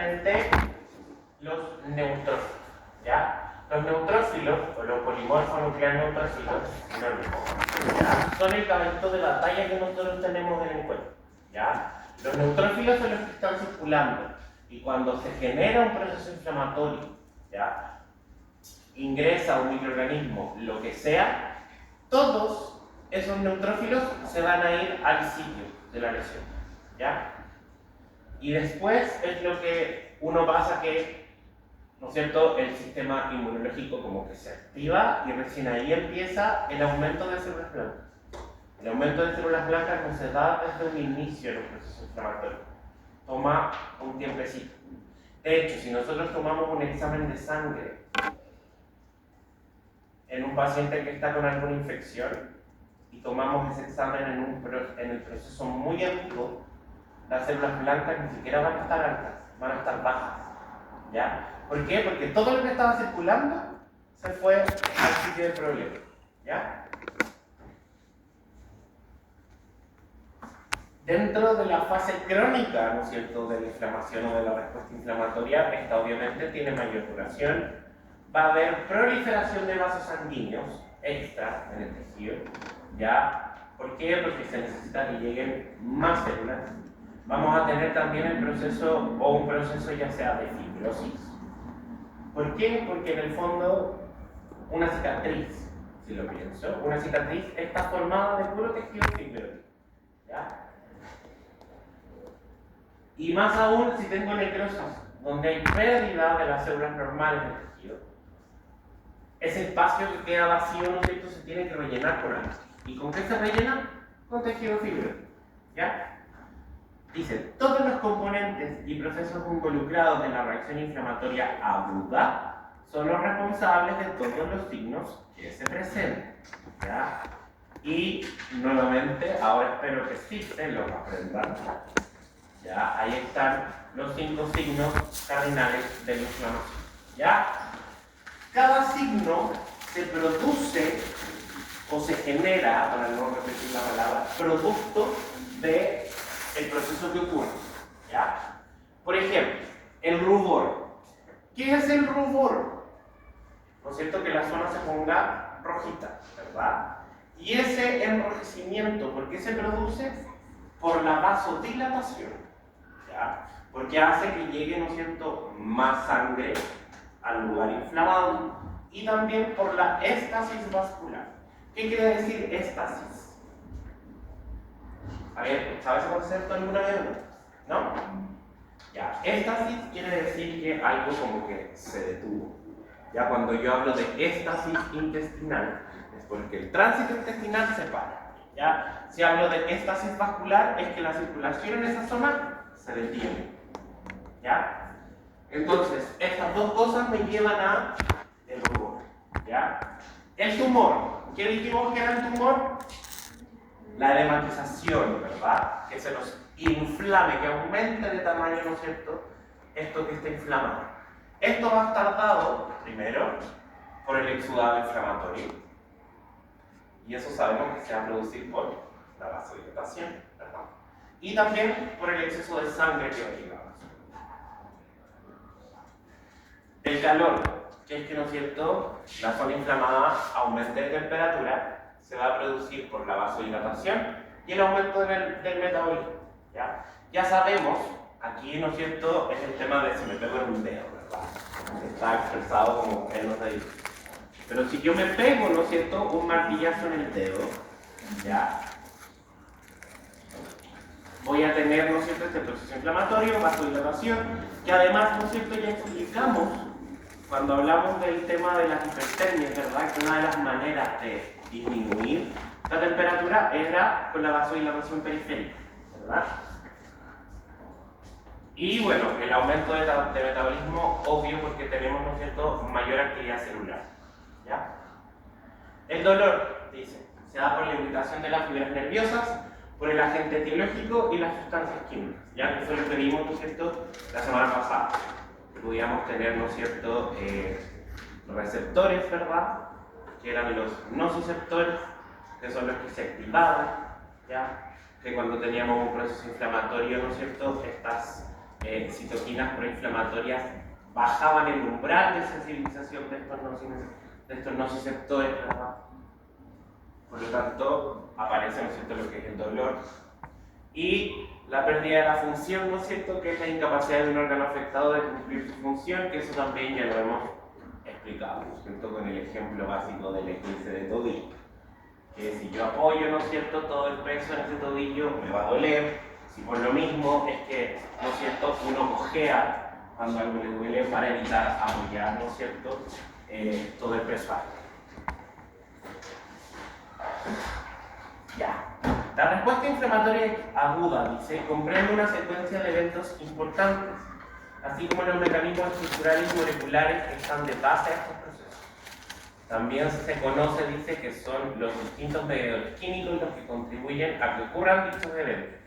frente los neutrófilos, ¿ya? Los neutrófilos, o los polimorfos nucleares neutrófilos, ¿ya? Son el caballito de batalla que nosotros tenemos en el cuerpo, ¿ya? Los neutrófilos son los que están circulando, y cuando se genera un proceso inflamatorio, ¿ya? Ingresa un microorganismo, lo que sea, todos esos neutrófilos se van a ir al sitio de la lesión, ¿ya? Y después es lo que uno pasa que, ¿no es cierto?, el sistema inmunológico como que se activa y recién ahí empieza el aumento de células blancas. El aumento de células blancas no se da desde un inicio en los procesos inflamatorios. Toma un tiempecito. De hecho, si nosotros tomamos un examen de sangre en un paciente que está con alguna infección y tomamos ese examen en el proceso muy agudo, las células blancas ni siquiera van a estar altas, van a estar bajas, ¿ya? ¿Por qué? Porque todo lo que estaba circulando se fue al sitio del problema, ¿ya? Dentro de la fase crónica, ¿no es cierto?, de la inflamación o de la respuesta inflamatoria, esta obviamente tiene mayor duración, va a haber proliferación de vasos sanguíneos extra en el tejido, ¿ya? ¿Por qué? Porque se necesita que lleguen más células. Vamos a tener también el proceso, o un proceso ya sea de fibrosis. ¿Por qué? Porque en el fondo, una cicatriz, si lo pienso, una cicatriz está formada de puro tejido fibroso, ¿ya? Y más aún si tengo necrosis, donde hay pérdida de las células normales del tejido, ese espacio que queda vacío, ¿no es cierto?, se tiene que rellenar con algo. ¿Y con qué se rellena? Con tejido fibroso, ¿ya? Dice, todos los componentes y procesos involucrados en la reacción inflamatoria aguda son los responsables de todos los signos que se presentan, ¿ya? Y nuevamente, ahora espero que sí se los aprendan. ¿Ya? Ahí están los 5 signos cardinales de la inflamación, ¿ya? Cada signo se produce o se genera, para no repetir la palabra, producto del proceso que ocurre, ¿ya? Por ejemplo, el rubor. ¿Qué es el rubor? ¿No es cierto? Que la zona se ponga rojita, ¿verdad? Y ese enrojecimiento, ¿por qué se produce? Por la vasodilatación, ¿ya? Porque hace que llegue, ¿no es cierto?, más sangre al lugar inflamado, y también por la éstasis vascular. ¿Qué quiere decir éstasis? A ver, ¿sabes el concepto alguna vez? ¿No? Ya, éstasis quiere decir que algo como que se detuvo. Ya cuando yo hablo de éstasis intestinal, es porque el tránsito intestinal se para. ¿Ya? Si hablo de éstasis vascular, es que la circulación en esa zona se detiene. ¿Ya? Entonces, estas dos cosas me llevan a el rubor. ¿Ya? El tumor. ¿Qué dijimos que era el tumor? La edematización, ¿verdad? Que se nos inflame, que aumente de tamaño, ¿no es cierto?, esto que está inflamado. Esto va a estar dado, primero, por el exudado inflamatorio. Y eso sabemos que se va a producir por la vasodilatación, ¿verdad? Y también por el exceso de sangre que va a llegar. El calor, que es que, ¿no es cierto?, la zona inflamada aumente de temperatura, se va a producir por la vasodilatación y el aumento del metabolismo. Ya sabemos, aquí, ¿no es cierto?, es el tema de si me pego en un dedo, ¿verdad? Está expresado como él nos dice. Pero si yo me pego, ¿no es cierto?, un martillazo en el dedo, ¿ya? Voy a tener, ¿no es cierto?, este proceso inflamatorio, vasodilatación, que además, ¿no es cierto?, ya explicamos cuando hablamos del tema de las hipertermias, ¿verdad?, que una de las maneras de disminuir la temperatura era con la vasodilatación periférica, ¿verdad? Y bueno, el aumento de metabolismo, obvio, porque tenemos, ¿no es cierto?, mayor actividad celular, ¿ya? El dolor, dice, se da por la irritación de las fibras nerviosas, por el agente etiológico y las sustancias químicas, ya que fue lo que vimos, ¿no es cierto?, la semana pasada. Podíamos tener, ¿no es cierto?, receptores, ¿verdad?, que eran los nociceptores, que son los que se activaban, ¿ya? Que cuando teníamos un proceso inflamatorio, ¿no es cierto?, estas citoquinas proinflamatorias bajaban el umbral de sensibilización de estos nociceptores, ¿verdad? Por lo tanto, aparece, ¿no es cierto?, lo que es el dolor. Y la pérdida de la función, ¿no es cierto?, que es la incapacidad de un órgano afectado de cumplir su función, que eso también ya lo hemos explicado, ¿no es cierto?, con el ejemplo básico del esguince de tobillo. Que si yo apoyo, ¿no es cierto?, todo el peso en ese tobillo, me va a doler. Si por lo mismo es que, ¿no es cierto?, uno cojea cuando algo le duele para evitar apoyar, ¿no es cierto?, todo el peso ahí. Ya. La respuesta inflamatoria aguda, dice, comprende una secuencia de eventos importantes, así como los mecanismos estructurales y moleculares que están de base a estos procesos. También se conoce, dice, que son los distintos mediadores químicos los que contribuyen a que ocurran dichos eventos.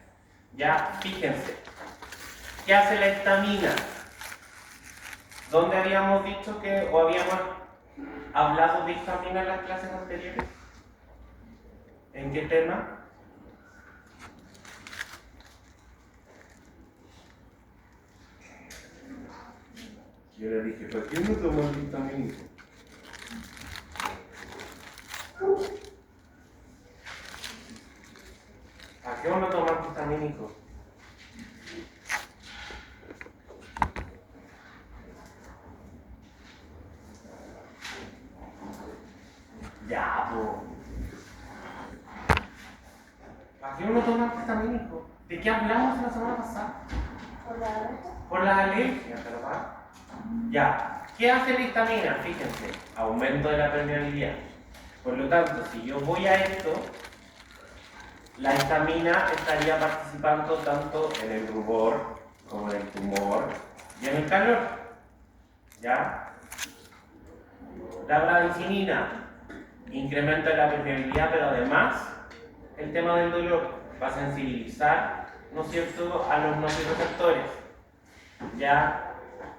Ya, fíjense, ¿qué hace la histamina? ¿Dónde habíamos dicho que, o habíamos hablado de histamina en las clases anteriores? ¿En qué tema? Yo le dije, ¿por qué no tomo el histamínico? ¿A qué uno toma el histamínico? Ya, po. ¿A qué uno toma el histamínico? ¿De qué hablamos la semana pasada? Por las alergias, ¿verdad? Ya. ¿Qué hace la histamina? Fíjense, aumento de la permeabilidad. Por lo tanto, si yo voy a esto, la histamina estaría participando tanto en el rubor como en el tumor y en el calor. ¿Ya? La bradicinina incrementa la permeabilidad, pero además el tema del dolor va a sensibilizar, ¿no es cierto?, a los nociceptores. Ya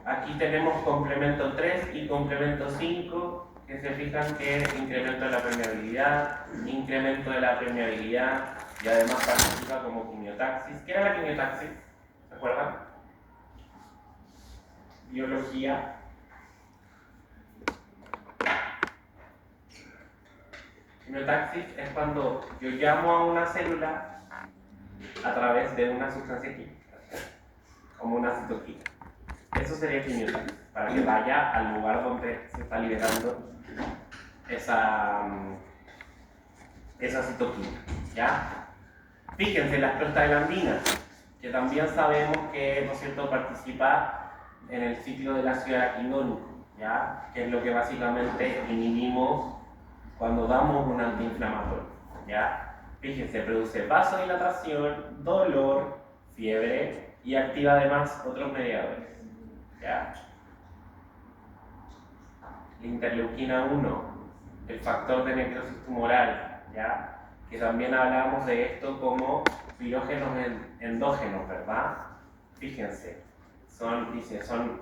aquí tenemos complemento 3 y complemento 5, que se fijan que incremento de la permeabilidad, incremento de la permeabilidad y además participa como quimiotaxis. ¿Qué era la quimiotaxis? ¿Se acuerdan? Biología. Quimiotaxis es cuando yo llamo a una célula a través de una sustancia química, como una citoquina. Eso sería quimiotaxis, para que vaya al lugar donde se está liberando esa citoquina, ¿ya? Fíjense, las prostaglandinas, que también sabemos que, ¿no es cierto?, participa en el ciclo del ácido araquidónico, ¿ya? Que es lo que básicamente inhibimos cuando damos un antiinflamatorio, ¿ya? Fíjense, produce vasodilatación, dolor, fiebre y activa además otros mediadores, ¿ya? La interleuquina 1, el factor de necrosis tumoral, ¿ya? Que también hablamos de esto como pirógenos endógenos, ¿verdad? Fíjense, son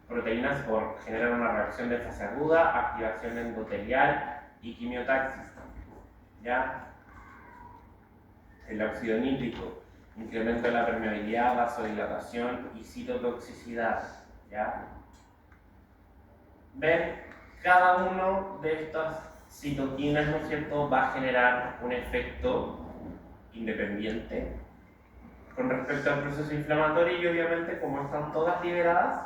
proteínas que generan una reacción de fase aguda, activación endotelial y quimiotaxis, ¿ya? El óxido nítrico, incremento de la permeabilidad, vasodilatación y citotoxicidad, ¿ya? ¿Ven? Cada uno de estas citoquinas, ¿no es cierto?, va a generar un efecto independiente con respecto al proceso inflamatorio y obviamente como están todas liberadas,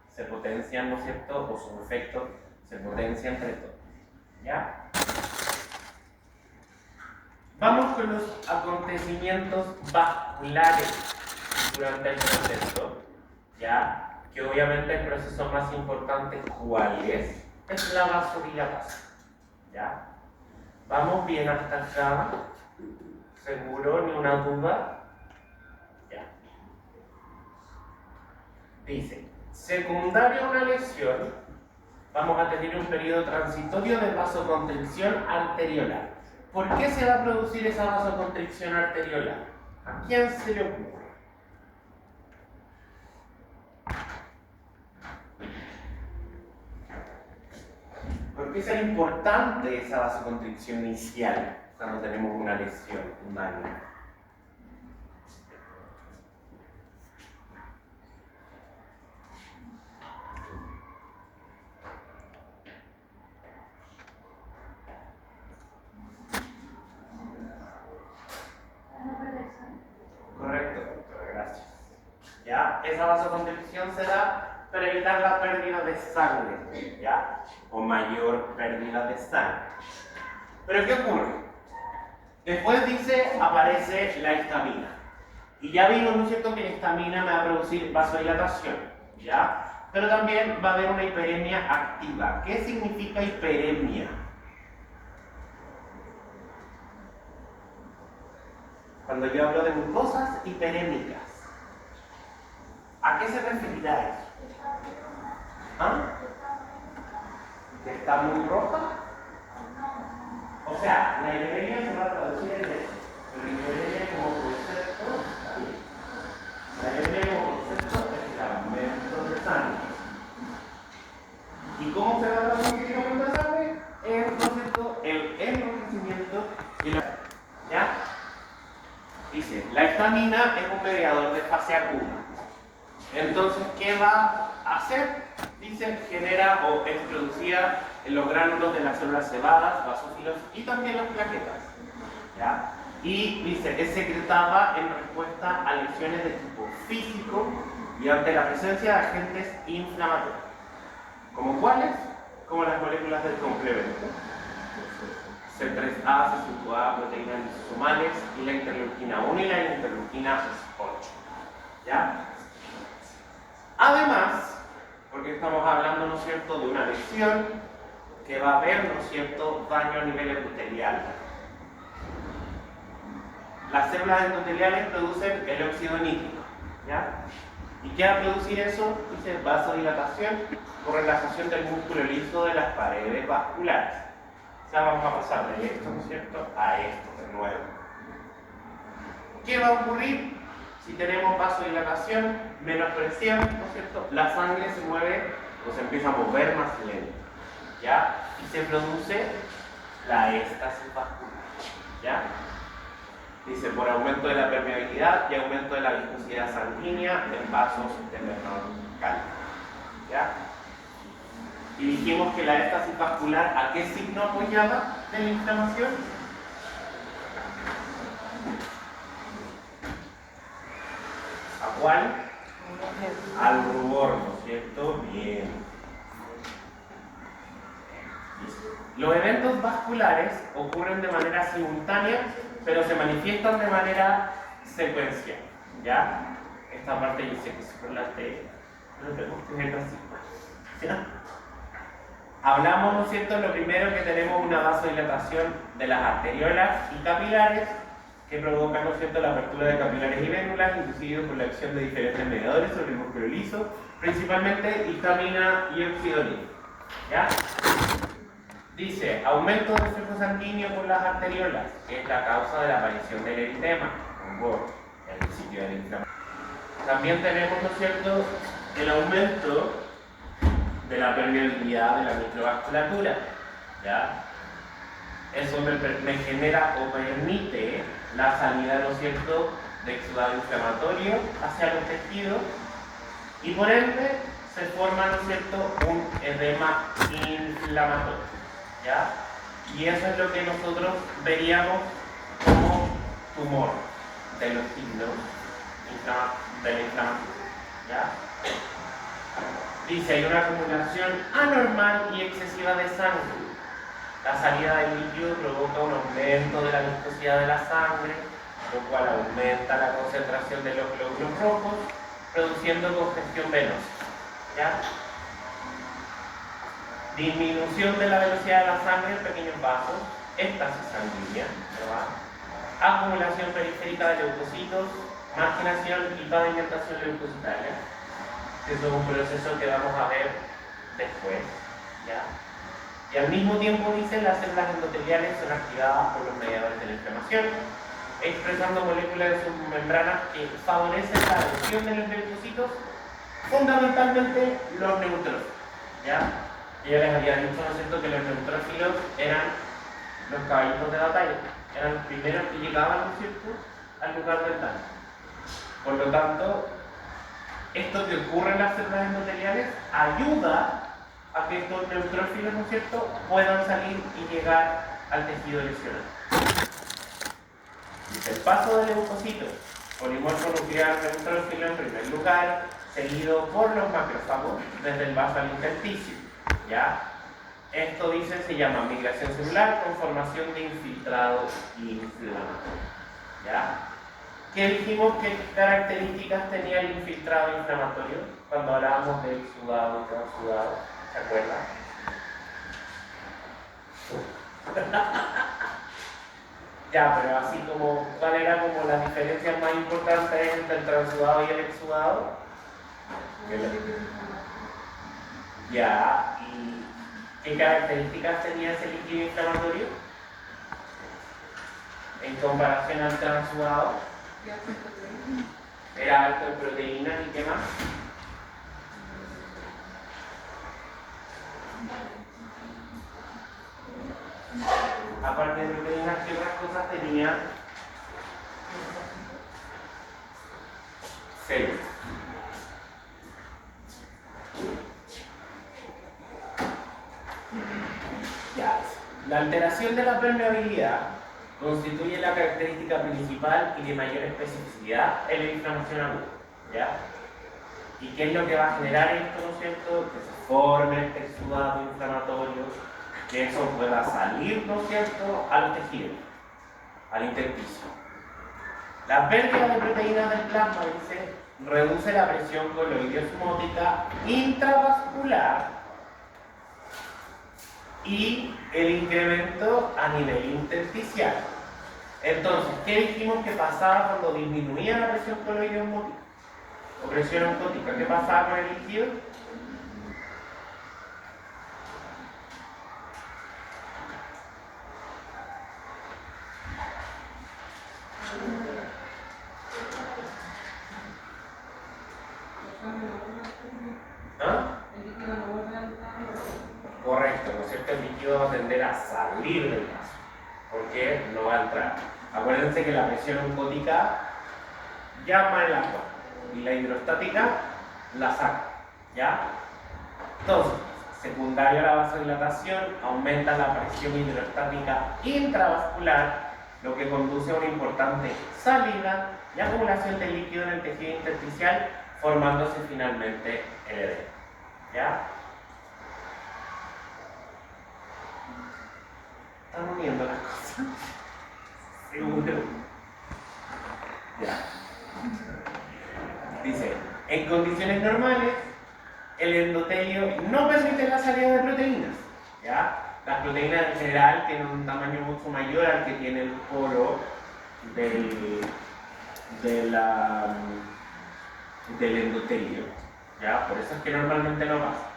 se potencian, ¿no es cierto?, o su efecto se potencia entre todos, ¿ya? Vamos con los acontecimientos vasculares durante el proceso, ¿ya? Que obviamente el proceso más importante, ¿cuál es? Es la vasodilatación, ¿ya? ¿Vamos bien hasta acá? ¿Seguro? ¿Ni una duda? Ya. Dice, secundario a una lesión, vamos a tener un periodo transitorio de vasoconstricción arteriolar. ¿Por qué se va a producir esa vasoconstricción arteriolar? ¿A quién se le ocurre? ¿Por qué es importante esa vasoconstricción inicial cuando tenemos una lesión, un daño? ¿ya? Esa vasoconstricción se da para evitar la pérdida de sangre, ¿ya? O mayor pérdida de sangre. Pero ¿qué ocurre? Después dice, aparece la histamina. Y ya vimos, ¿no es cierto?, que la histamina me va a producir vasodilatación, ¿ya? Pero también va a haber una hiperemia activa. ¿Qué significa hiperemia? Cuando yo hablo de mucosas hiperémicas, ¿a qué se referirá eso? ¿Ah? ¿Que está muy roja? O sea, la hiperemia se va a traducir en eso. La hiperemia como concepto, la hiperemia como concepto es el aumento de sangre. ¿Y cómo se va a traducir el aumento de sangre? Es el concepto, el enrojecimiento y la... ¿Ya? Dice, la histamina es un mediador de fase aguda. Entonces, ¿qué va a hacer? Dice, genera o es producida en los gránulos de las células cebadas, basófilos y también las plaquetas. ¿Ya? Y dice, es secretada en respuesta a lesiones de tipo físico y ante la presencia de agentes inflamatorios. ¿Como cuáles? Como las moléculas del complemento. C3A, C5A, proteínas lisosomales y la interleuquina 1 y la interleuquina 8. ¿Ya? Además, porque estamos hablando, ¿no es cierto?, de una lesión que va a haber, ¿no es cierto?, daño a nivel epitelial. Las células endoteliales producen el óxido nítrico, ¿ya? ¿Y qué va a producir eso? Dice vasodilatación por relajación del músculo liso de las paredes vasculares. O sea, vamos a pasar de esto, ¿no es cierto?, a esto de nuevo. ¿Qué va a ocurrir? Si tenemos vasodilatación, menos presión, ¿no es cierto?, la sangre se mueve o se empieza a mover más lento, ¿ya? Y se produce la éstasis vascular, ¿ya? Dice, por aumento de la permeabilidad y aumento de la viscosidad sanguínea en vasos de menor calidad, ¿ya? Y dijimos que la éstasis vascular, ¿a qué signo apoyaba de la inflamación? ¿A cuál? Al rubor, ¿no es cierto? Bien. Los eventos vasculares ocurren de manera simultánea, pero se manifiestan de manera secuencial, ¿ya? Esta parte yo sé que se prolate, pero tenemos que verlo así, ¿ya? Hablamos, ¿no es cierto?, lo primero que tenemos una vasodilatación de las arteriolas y capilares que provocan, ¿no es cierto?, la apertura de capilares y vénulas, inducidos por la acción de diferentes mediadores sobre el músculo liso, principalmente histamina y óxido nítrico, ¿ya? Dice, aumento del flujo sanguíneo por las arteriolas, que es la causa de la aparición del eritema, en el sitio de la inflamación. También tenemos, ¿no es cierto?, el aumento de la permeabilidad de la microvasculatura, ¿ya? Eso me genera o permite la salida, ¿no es cierto?, de exudado inflamatorio hacia los tejidos y por ende se forma, ¿no es cierto?, un edema inflamatorio, ¿ya? Y eso es lo que nosotros veríamos como tumor de los signos de la inflamación, ¿ya? Dice, hay una acumulación anormal y excesiva de sangre. La salida del líquido provoca un aumento de la viscosidad de la sangre, lo cual aumenta la concentración de los glóbulos rojos, produciendo congestión venosa, ¿ya? Disminución de la velocidad de la sangre en pequeños vasos, éstasis sanguínea, ¿verdad? Acumulación periférica de leucocitos, marginación y pavimentación leucocitaria. Eso es un proceso que vamos a ver después, ¿ya? Y al mismo tiempo, dicen, las células endoteliales son activadas por los mediadores de la inflamación, expresando moléculas de sus membranas que favorecen la adhesión de los leucocitos, fundamentalmente los neutrófilos, ¿ya? Yo les había dicho, ¿no es cierto?, que los neutrófilos eran los caballitos de batalla, eran los primeros que llegaban, ¿no es cierto?, al lugar del daño. Por lo tanto, esto que ocurre en las células endoteliales ayuda a que estos neutrófilos, ¿no es cierto?, puedan salir y llegar al tejido lesionado. Dice, el paso de leucocitos Polimorfo nuclear neutrófilo en primer lugar, seguido por los macrófagos desde el vaso al intersticio. ¿Ya? Esto dice se llama migración celular con formación de infiltrado inflamatorio. ¿Ya? ¿Qué dijimos que características tenía el infiltrado inflamatorio cuando hablábamos del sudado y transudado? ¿Se acuerdan? Ya, pero así como, ¿cuál era como las diferencias más importantes entre el transudado y el exudado? Ya, ¿y qué características tenía ese líquido inflamatorio en comparación al transudado? Era alto en proteínas y qué más. Aparte de proteínas, ¿qué otras cosas tenía? Células. Ya. La alteración de la permeabilidad constituye la característica principal y de mayor especificidad en la inflamación aguda. ¿Ya? ¿Y qué es lo que va a generar esto, no es cierto? Que se forme este exudado inflamatorio, que eso pueda salir, ¿no es cierto?, al tejido, al intersticio. La pérdida de proteínas del plasma, dice, reduce la presión coloidioosmótica intravascular y el incremento a nivel intersticial. Entonces, ¿qué dijimos que pasaba cuando disminuía la presión coloidioosmótica o presión osmótica? ¿Qué pasaba con el líquido? ¿Ah? Correcto, ¿no es cierto? El líquido va a tender a salir del vaso, porque no va a entrar. Acuérdense que la presión osmótica llama el agua y la hidrostática la saca, ¿ya? Entonces, secundario a la vasodilatación, aumenta la presión hidrostática intravascular, lo que conduce a una importante salida y acumulación de líquido en el tejido intersticial, formándose finalmente el edema. ¿Ya? ¿Están uniendo las cosas? Seguro. Ya. Dice, en condiciones normales, el endotelio no permite la salida de proteínas. ¿Ya? Las proteínas en general tienen un tamaño mucho mayor al que tiene el poro del endotelio. ¿Ya? Por eso es que normalmente no pasa.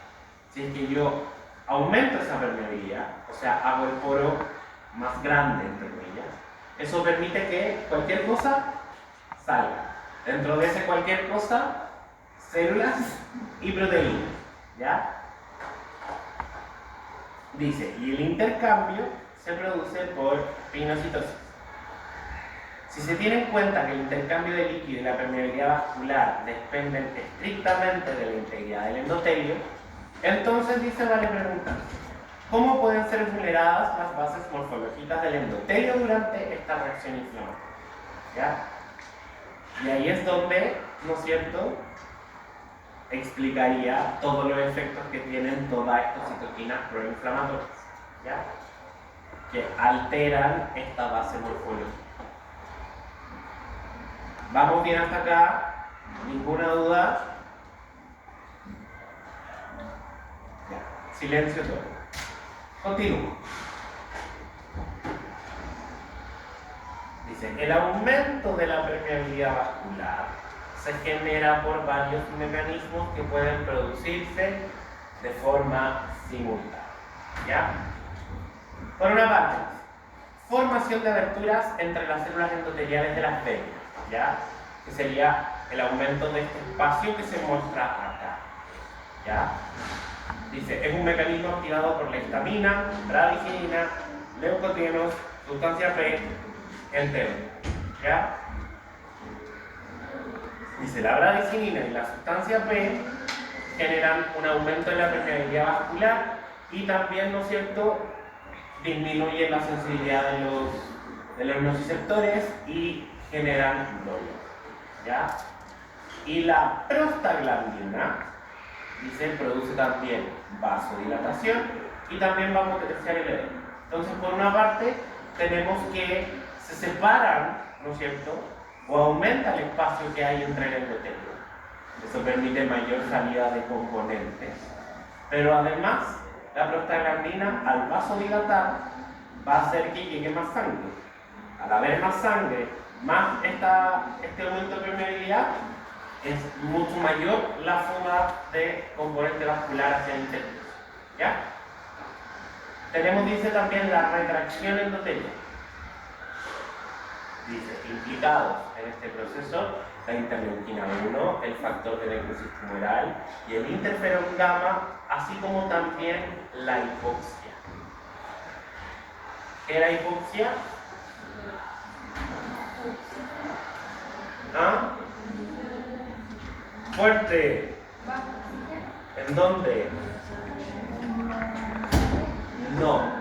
Si es que yo aumento esa permeabilidad, o sea, hago el poro más grande, entre comillas, eso permite que cualquier cosa salga. Dentro de ese cualquier cosa, células y proteínas. ¿Ya? Dice, y el intercambio se produce por pinocitosis. Si se tiene en cuenta que el intercambio de líquido y la permeabilidad vascular dependen estrictamente de la integridad del endotelio, entonces dice, vale preguntarse, ¿cómo pueden ser vulneradas las bases morfológicas del endotelio durante esta reacción inflamatoria? ¿Ya? Y ahí es donde, ¿no es cierto?, explicaría todos los efectos que tienen todas estas citoquinas proinflamatorias, ¿ya?, que alteran esta base morfológica. ¿Vamos bien hasta acá? ¿Ninguna duda? Ya. Silencio todo. Continúo. Dice, el aumento de la permeabilidad vascular se genera por varios mecanismos que pueden producirse de forma simultánea. ¿Ya? Por una parte, formación de aberturas entre las células endoteliales de las venas, ¿ya?, que sería el aumento de este espacio que se muestra acá. ¿Ya? Dice, es un mecanismo activado por la histamina, bradicinina, leucotrienos, sustancia P, entre otros. ¿Ya? Dice, la bradicinina y la sustancia P generan un aumento en la permeabilidad vascular y también, ¿no es cierto?, disminuyen la sensibilidad de los nociceptores y generan dolor. ¿ya? Y la prostaglandina, dice, produce también vasodilatación y también va a potenciar el edema. Entonces, por una parte, tenemos que se separan, ¿no es cierto?, o aumenta el espacio que hay entre el endotelio. Eso permite mayor salida de componentes. Pero además, la prostaglandina, al vasodilatar, va a hacer que llegue más sangre. Al haber más sangre, más este aumento de permeabilidad, es mucho mayor la fuga de componente vascular hacia el interior. ¿Ya? Tenemos, dice, también la retracción endotelial. Dice, implicados en este proceso, la interleuquina 1, el factor de necrosis tumoral y el interferón gamma, así como también la hipoxia. ¿Qué era hipoxia? ¿Ah? Fuerte. ¿En dónde? No.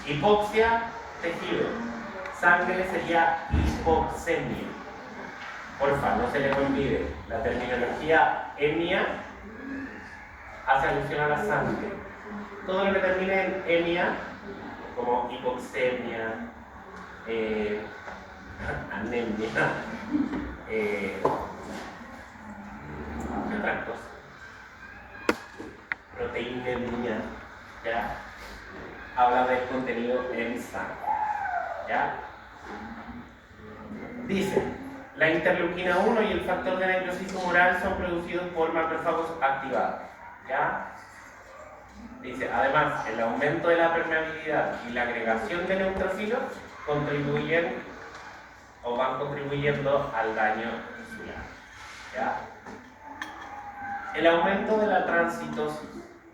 Hipoxia, tejido. Sangre sería hipoxemia. Porfa, no se les olvide. La terminología emia hace alusión a la sangre. Todo lo que termine en emia, como hipoxemia, anemia, ¿qué otra cosa? Proteinemia, ¿ya? Habla del contenido en sangre, ¿ya? Dice, la interleuquina 1 y el factor de necrosis tumoral son producidos por macrófagos activados, ¿ya? Dice, además, el aumento de la permeabilidad y la agregación de neutrófilos contribuyen o van contribuyendo al daño tisular, ¿ya? El aumento de la transitosis.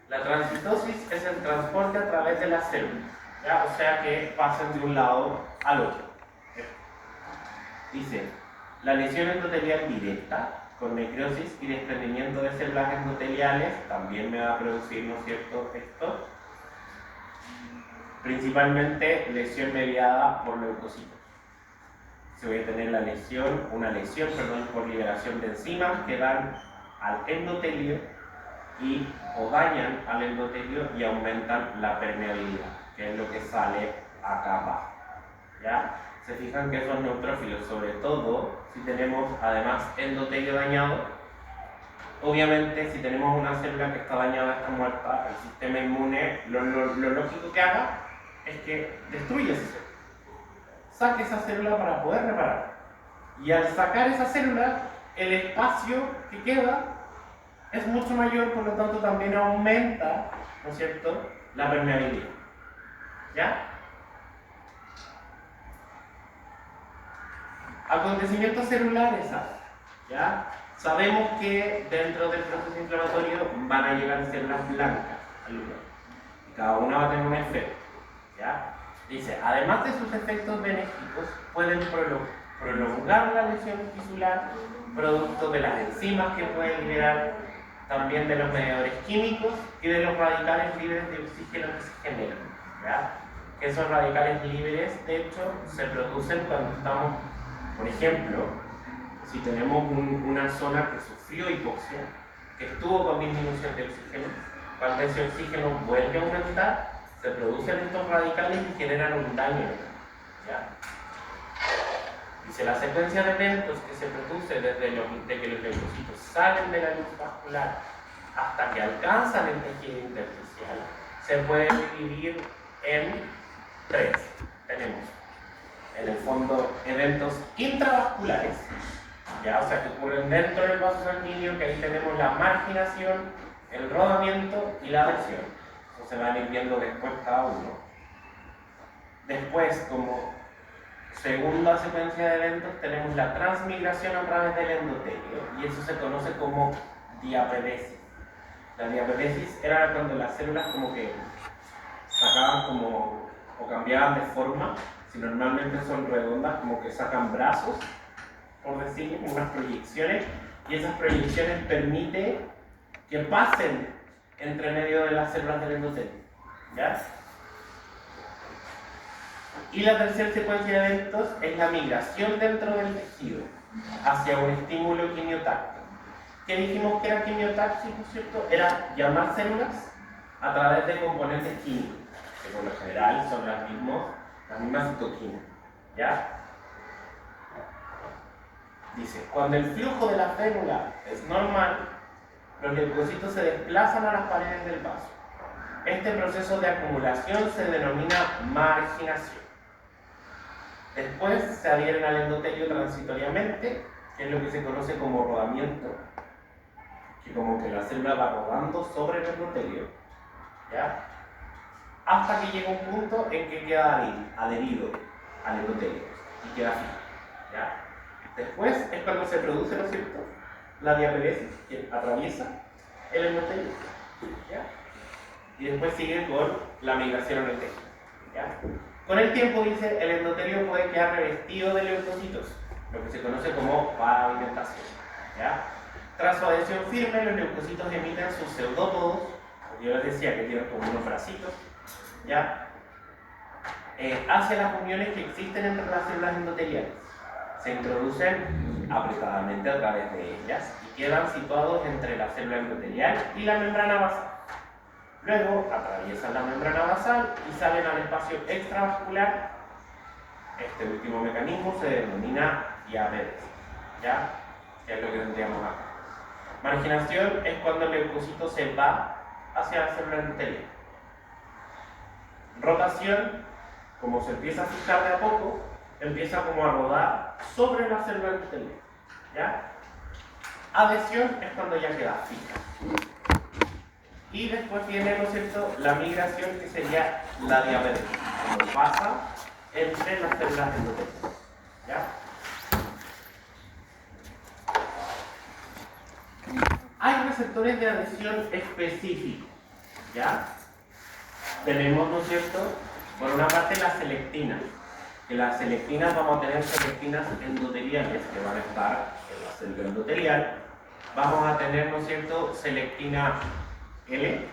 La transitosis es el transporte a través de las células, ¿ya? O sea que pasan de un lado al otro. Dice, la lesión endotelial directa, con necrosis y desprendimiento de células endoteliales, también me va a producir, ¿no es cierto?, esto. Principalmente lesión mediada por leucocitos. Se voy a tener una lesión por liberación de enzimas que dan al endotelio o dañan al endotelio y aumentan la permeabilidad, que es lo que sale acá abajo, ¿ya? Se fijan que esos neutrófilos, sobre todo si tenemos además endotelio dañado, obviamente si tenemos una célula que está dañada, está muerta, el sistema inmune lo lógico que haga es que destruya esa célula, saque esa célula para poder reparar, y al sacar esa célula el espacio que queda es mucho mayor, por lo tanto también aumenta, ¿no es cierto?, la permeabilidad, ¿ya? Acontecimientos celulares, ¿ya? Sabemos que dentro del proceso inflamatorio van a llegar células blancas al lugar, y cada una va a tener un efecto, ¿ya? Dice, además de sus efectos benéficos, pueden prolongar la lesión tisular, producto de las enzimas que pueden liberar, también de los mediadores químicos y de los radicales libres de oxígeno que se generan, ¿ya? Esos radicales libres, de hecho, se producen cuando estamos, por ejemplo, si tenemos una zona que sufrió hipoxia, que estuvo con disminución de oxígeno, cuando ese oxígeno vuelve a aumentar, se producen estos radicales y generan un daño, ¿ya? Dice, la secuencia de eventos que se produce desde que los leucocitos salen de la luz vascular hasta que alcanzan el tejido intersticial se puede dividir en tres. Tenemos, en el fondo, eventos intravasculares, ¿ya? O sea, que ocurren dentro del vaso sanguíneo, que ahí tenemos la marginación, el rodamiento y la adhesión. Eso se van a ir viendo después cada uno. Después, como segunda secuencia de eventos, tenemos la transmigración a través del endotelio, y eso se conoce como diapedesis. La diapedesis era cuando las células como que sacaban como, o cambiaban de forma, si normalmente son redondas, como que sacan brazos, por decirlo, como unas proyecciones, y esas proyecciones permiten que pasen entre medio de las células del endotelio, ¿ya? Y la tercera secuencia de eventos es la migración dentro del tejido, hacia un estímulo quimiotáctico. ¿Qué dijimos que era quimiotáctico, cierto? Era llamar células a través de componentes químicos, que por lo general son las mismas citoquinas, ¿ya? Dice, cuando el flujo de la célula es normal, los leucocitos se desplazan a las paredes del vaso. Este proceso de acumulación se denomina marginación. Después se adhieren al endotelio transitoriamente, que es lo que se conoce como rodamiento, que como que la célula va rodando sobre el endotelio, ¿ya? Hasta que llega un punto en que queda adherido al endotelio y queda fijo, ¿ya? Después es cuando se produce, ¿no es cierto?, la diaperesis, que atraviesa el endotelio, ¿ya? Y después sigue con la migración al tejido, ¿ya? Con el tiempo, dice, el endotelio puede quedar revestido de leucocitos, lo que se conoce como pavimentación, ¿ya? Tras su adhesión firme, los leucocitos emiten sus pseudópodos, yo les decía que tienen como unos bracitos, ¿ya? Hacia las uniones que existen entre las células endoteliales. Se introducen apretadamente a través de ellas y quedan situados entre la célula endotelial y la membrana basal. Luego atraviesan la membrana basal y salen al espacio extravascular. Este último mecanismo se denomina diaperesis, ¿ya? Que es lo que tendríamos acá. Marginación es cuando el leucocito se va hacia la célula endotelial. Rotación, como se empieza a fijar de a poco, empieza como a rodar sobre la célula endotelial, ¿ya? Adhesión es cuando ya queda fija. Y después viene, ¿no es cierto?, la migración, que sería la diaperesis, cuando pasa entre las células endoteliales, ¿ya? Hay receptores de adhesión específicos, ¿ya? Tenemos, ¿no es cierto?, por una parte las selectinas, que las selectinas vamos a tener selectinas endoteliales que van a estar en la célula endotelial. Vamos a tener, ¿no es cierto?, selectina L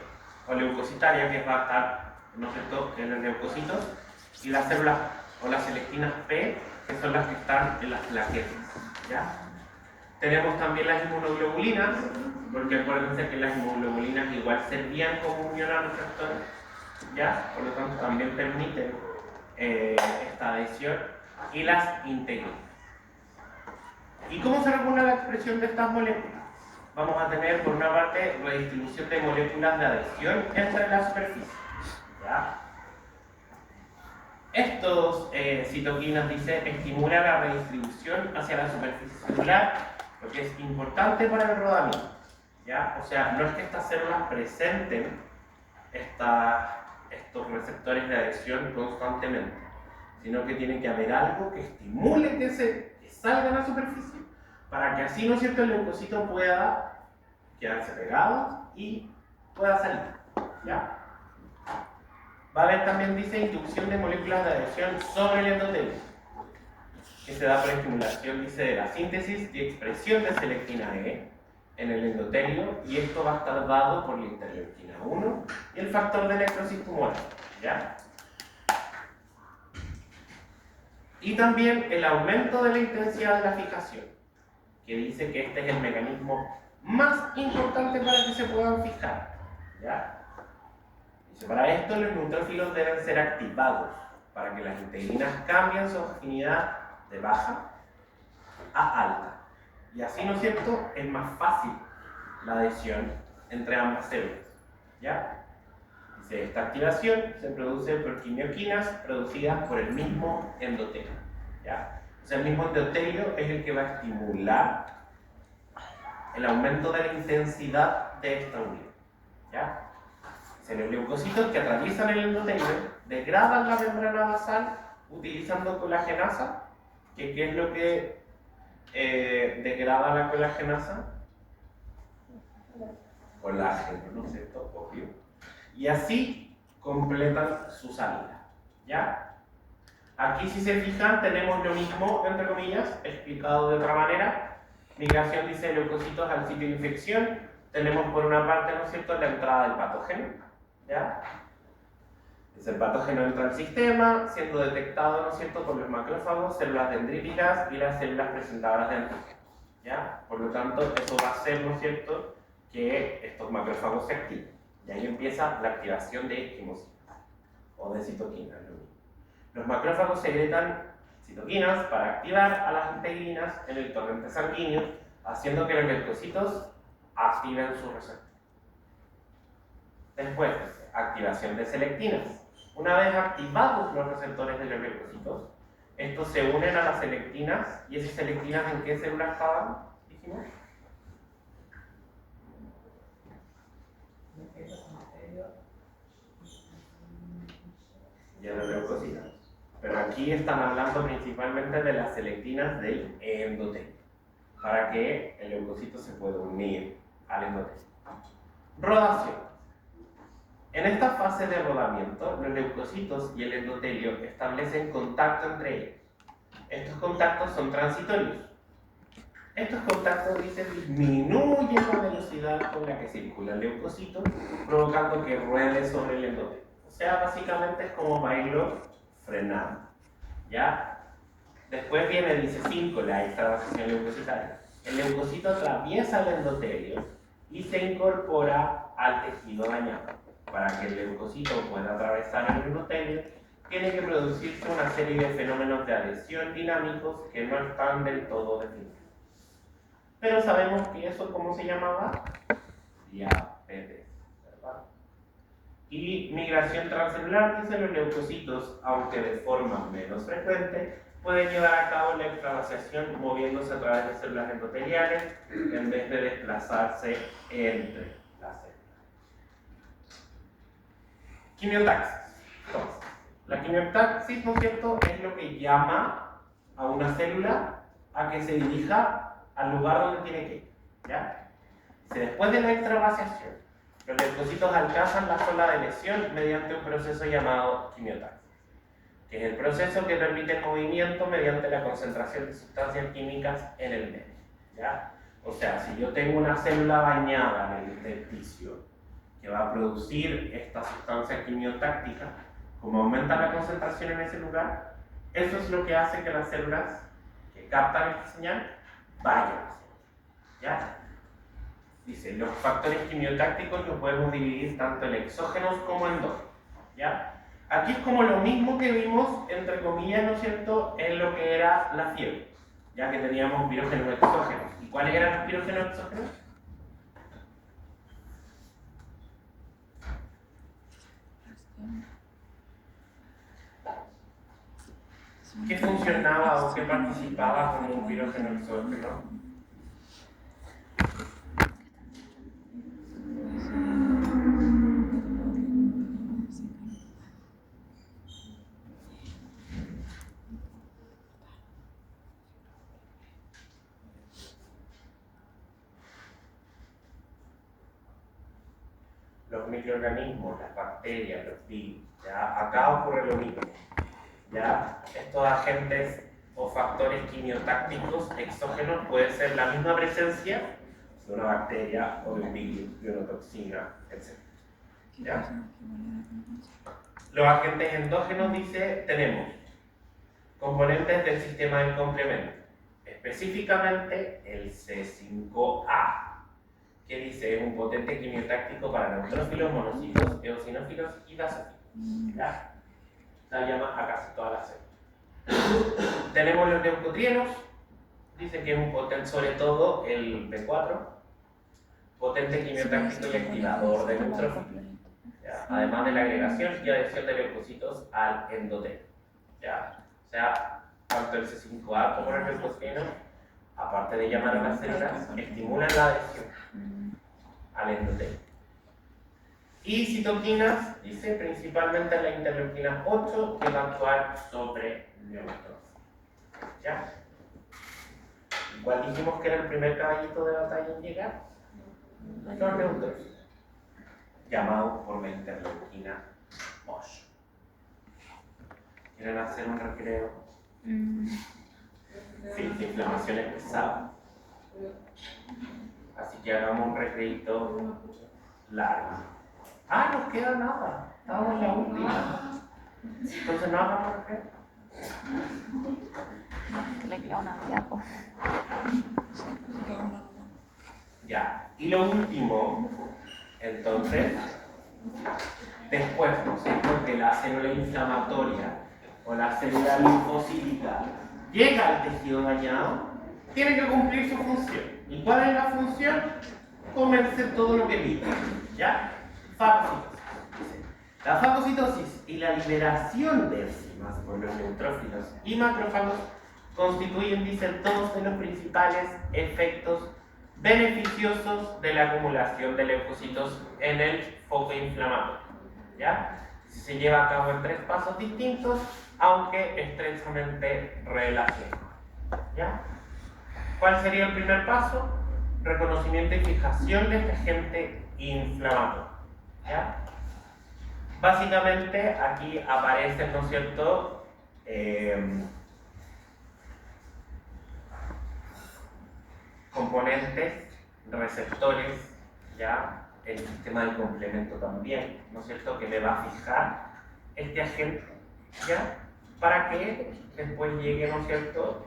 o leucocitaria, que va a estar, ¿no es cierto?, en los leucocitos, y las células o las selectinas P, que son las que están en las plaquetas, ¿ya? Tenemos también las inmunoglobulinas, porque acuérdense que las inmunoglobulinas igual servían como unión a los receptores, ¿ya? Por lo tanto también permiten esta adhesión, y las integrinas. ¿Y cómo se regula la expresión de estas moléculas? Vamos a tener, por una parte, redistribución de moléculas de adhesión entre la superficie, ¿ya? Estos citoquinas, dice, estimulan la redistribución hacia la superficie celular, lo que es importante para el rodamiento, ¿ya? O sea, no es que estas células presenten estos receptores de adhesión constantemente, sino que tiene que haber algo que estimule que salga a la superficie, para que así, ¿no es cierto?, el leucocito pueda quedarse pegado y pueda salir, ¿ya? Va a haber también, dice, inducción de moléculas de adhesión sobre el endotelio, que se da por estimulación, dice, de la síntesis y expresión de selectina E en el endotelio, y esto va a estar dado por la interleuquina 1 y el factor de necrosis tumoral, ¿ya? Y también el aumento de la intensidad de la fijación, que dice que este es el mecanismo más importante para que se puedan fijar, ¿ya? Dice, para esto los neutrófilos deben ser activados para que las integrinas cambien su afinidad de baja a alta. Y así, ¿no es cierto?, es más fácil la adhesión entre ambas células, ¿ya? Dice, esta activación se produce por quimioquinas producidas por el mismo endotelio, ¿ya? O sea, el mismo endotelio es el que va a estimular el aumento de la intensidad de esta unión, ¿ya? Dice, los leucocitos que atraviesan el endotelio degradan la membrana basal utilizando colagenasa, que ¿qué es lo que degrada la colagenasa? Colágeno, ¿no es cierto? Obvio. Y así completan su salida, ¿ya? Aquí, si se fijan, tenemos lo mismo, entre comillas, explicado de otra manera. Migración, dice, leucocitos al sitio de infección. Tenemos por una parte, ¿no es cierto?, la entrada del patógeno, ¿ya? El patógeno entra al sistema, siendo detectado, ¿no es cierto?, por los macrófagos, células dendríticas y las células presentadoras de antígenos. ¿Ya? Por lo tanto, eso va a hacer, ¿no es cierto?, que estos macrófagos se activen. Y ahí empieza la activación de quimocinas o de citoquinas. Los macrófagos secretan citoquinas para activar a las integrinas en el torrente sanguíneo, haciendo que los leucocitos activen su receptor. Después, activación de selectinas. Una vez activados los receptores de los leucocitos, estos se unen a las selectinas. ¿Y esas selectinas en qué células estaban? Dijimos. Y en los leucocitos. Pero aquí están hablando principalmente de las selectinas del endotelio, para que el leucocito se pueda unir al endotelio. Rodación. En esta fase de rodamiento, los leucocitos y el endotelio establecen contacto entre ellos. Estos contactos son transitorios. Estos contactos, dice, disminuyen la velocidad con la que circula el leucocito, provocando que ruede sobre el endotelio. O sea, básicamente es como para irlo frenando. ¿Ya? Después viene, dice 5, la extravasation leucocitaria. El leucocito atraviesa el endotelio y se incorpora al tejido dañado. Para que el leucocito pueda atravesar el endotelio, tiene que producirse una serie de fenómenos de adhesión dinámicos que no están del todo definidos. Pero sabemos que eso, ¿cómo se llamaba? Diabetes, ¿verdad? Y migración transcelular, dice, los leucocitos, aunque de forma menos frecuente, pueden llevar a cabo la extravasiación moviéndose a través de células endoteliales en vez de desplazarse entre las células. Quimiotaxis. Entonces, la quimiotaxis, ¿no es cierto?, es lo que llama a una célula a que se dirija al lugar donde tiene que ir. ¿Ya? Si después de la extravasiación, los leucocitos alcanzan la zona de lesión mediante un proceso llamado quimiotaxis, que es el proceso que permite el movimiento mediante la concentración de sustancias químicas en el medio. ¿Ya? O sea, si yo tengo una célula bañada en el intersticio que va a producir esta sustancia quimiotáctica, como aumenta la concentración en ese lugar, eso es lo que hace que las células que captan esta señal vayan. ¿Ya? Dice, los factores quimiotácticos los podemos dividir tanto en exógenos como endógenos. ¿Ya? Aquí es como lo mismo que vimos, entre comillas, ¿no es cierto?, en lo que era la fiebre, ya que teníamos pirógenos exógenos. ¿Y cuáles eran los pirógenos exógenos? ¿Qué funcionaba o qué participaba como un pirógeno exógeno? Los microorganismos, las bacterias, los virus, ¿ya? Acá ocurre lo mismo. ¿Ya? Estos agentes o factores quimiotácticos exógenos puede ser la misma presencia de una bacteria o de un virus, de una toxina, etc. ¿Ya? Los agentes endógenos, dice, tenemos componentes del sistema del complemento, específicamente el C5A, que dice es un potente quimiotáctico para neutrófilos, monocitos, eosinófilos y basófilos. ¿Ya? La llama a casi todas las células. Tenemos los leucotrienos, dice que es un potente, sobre todo el B4, potente quimiotáctico y activador de neutrófilos, ¿ya? Además de la agregación y adhesión de leucocitos al endotelio. ¿Ya? O sea, tanto el C5A como los leucotrienos, aparte de llamar a las células, estimulan la adhesión al endotelio. Y citoquinas, dice, principalmente la interleuquina 8, que va a actuar sobre neutrófilos. ¿Ya? ¿Cuál dijimos que era el primer caballito de batalla en llegar? Los neutrófilos, llamados por la interleuquina 8. ¿Quieren hacer un recreo? Sí, la inflamación es pesada. Así que hagamos un recreito largo. Ah, nos queda nada. Estamos en la última. Entonces no hagamos qué. Le queda una diapo. Ya. Y lo último, entonces, después, ¿no es cierto?, que la célula inflamatoria o la célula linfocítica llega al tejido dañado, tiene que cumplir su función. ¿Y cuál es la función? Comerse todo lo que vive. ¿Ya? Fagocitosis. La fagocitosis y la liberación de enzimas por los neutrófilos y macrófagos constituyen, dicen, todos de los principales efectos beneficiosos de la acumulación de leucocitos en el foco inflamatorio. ¿Ya? Se lleva a cabo en 3 pasos distintos, aunque estrechamente relacionados. ¿Ya? ¿Cuál sería el primer paso? Reconocimiento y fijación de este agente inflamatorio. ¿Ya? Básicamente aquí aparecen, ¿no es cierto?, componentes, receptores, ya, el sistema de complemento también, ¿no es cierto?, que me va a fijar este agente, ¿ya?, para que después llegue, ¿no es cierto?,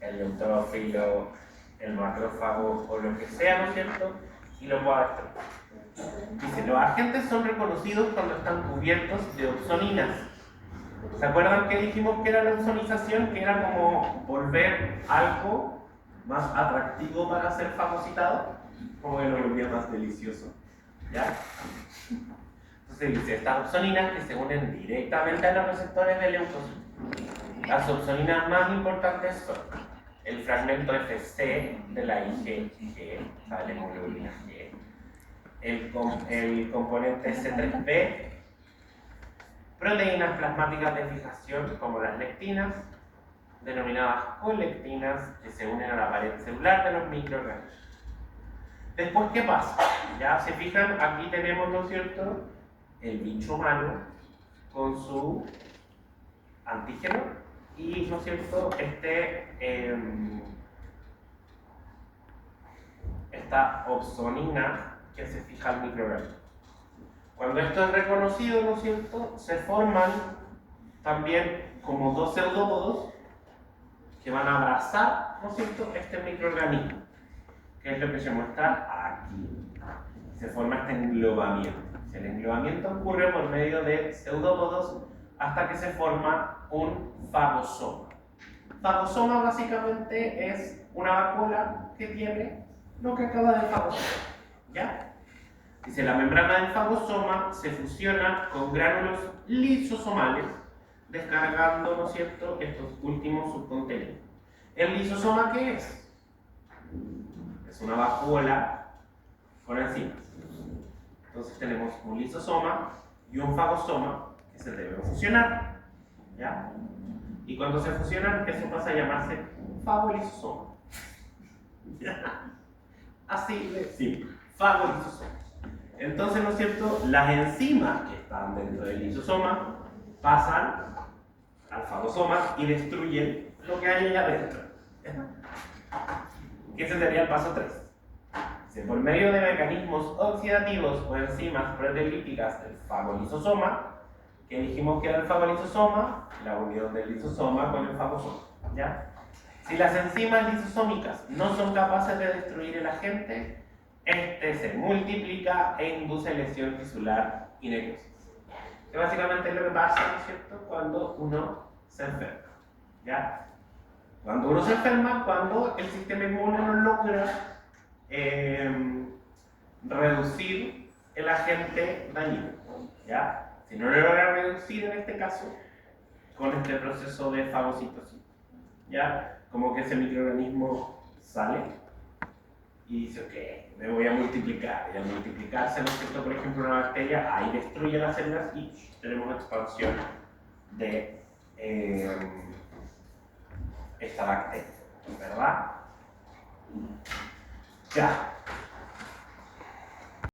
el neutrófilo, el macrófago o lo que sea, ¿no es cierto?, y lo pueda destruir. Dice, los agentes son reconocidos cuando están cubiertos de opsoninas. ¿Se acuerdan que dijimos que era la opsonización? Que era como volver algo más atractivo para ser fagocitado, como que lo volvía más delicioso. ¿Ya? Entonces dice, estas opsoninas que se unen directamente a los receptores de leucocitos. Las opsoninas más importantes son el fragmento FC de la IgG, o sea, la hemoglobina G, el componente C3b, proteínas plasmáticas de fijación como las lectinas, denominadas colectinas, que se unen a la pared celular de los microorganismos. Después, ¿qué pasa? Ya se fijan, aquí tenemos, ¿no es cierto?, el bicho humano con su antígeno y, ¿no es cierto?, esta opsonina que se fija al microorganismo. Cuando esto es reconocido, ¿no es cierto?, se forman también como 2 pseudópodos que van a abrazar, ¿no es cierto?, este microorganismo, que es lo que se muestra aquí. Se forma este englobamiento. El englobamiento ocurre por medio de pseudópodos hasta que se forma un fagosoma. Fagosoma básicamente es una vacuola que tiene lo que acaba de fagosomar. ¿Ya? Dice, la membrana del fagosoma se fusiona con gránulos lisosomales, descargando, ¿no es cierto?, estos últimos subcontenidos. ¿El lisosoma qué es? Es una vacuola con enzimas. Entonces tenemos un lisosoma y un fagosoma que se deben fusionar. ¿Ya? Y cuando se fusionan, eso pasa a llamarse fagolisosoma. Así de simple, fagolisosoma. Entonces, ¿no es cierto?, las enzimas que están dentro del lisosoma pasan al fagosoma y destruyen lo que hay allá adentro. Ese sería el paso 3. Por medio de mecanismos oxidativos o enzimas proteolíticas del fagolisosoma, que dijimos que era el fagolisosoma, la unión del lisosoma con el fagosoma. ¿Ya? Si las enzimas lisosómicas no son capaces de destruir el agente, este se multiplica e induce lesión tisular y necrosis. Que básicamente es lo que pasa, ¿no es cierto?, cuando uno se enferma. ¿Ya? Cuando uno se enferma, cuando el sistema inmune no logra reducir el agente dañino. ¿Ya? Si no lo logra reducir en este caso, con este proceso de fagocitosis, ¿ya?, como que ese microorganismo sale y dice, ok, me voy a multiplicar. Y al multiplicarse, ¿no es cierto?, por ejemplo, una bacteria, ahí destruye las células y tenemos expansión de esta bacteria, ¿verdad? Ya.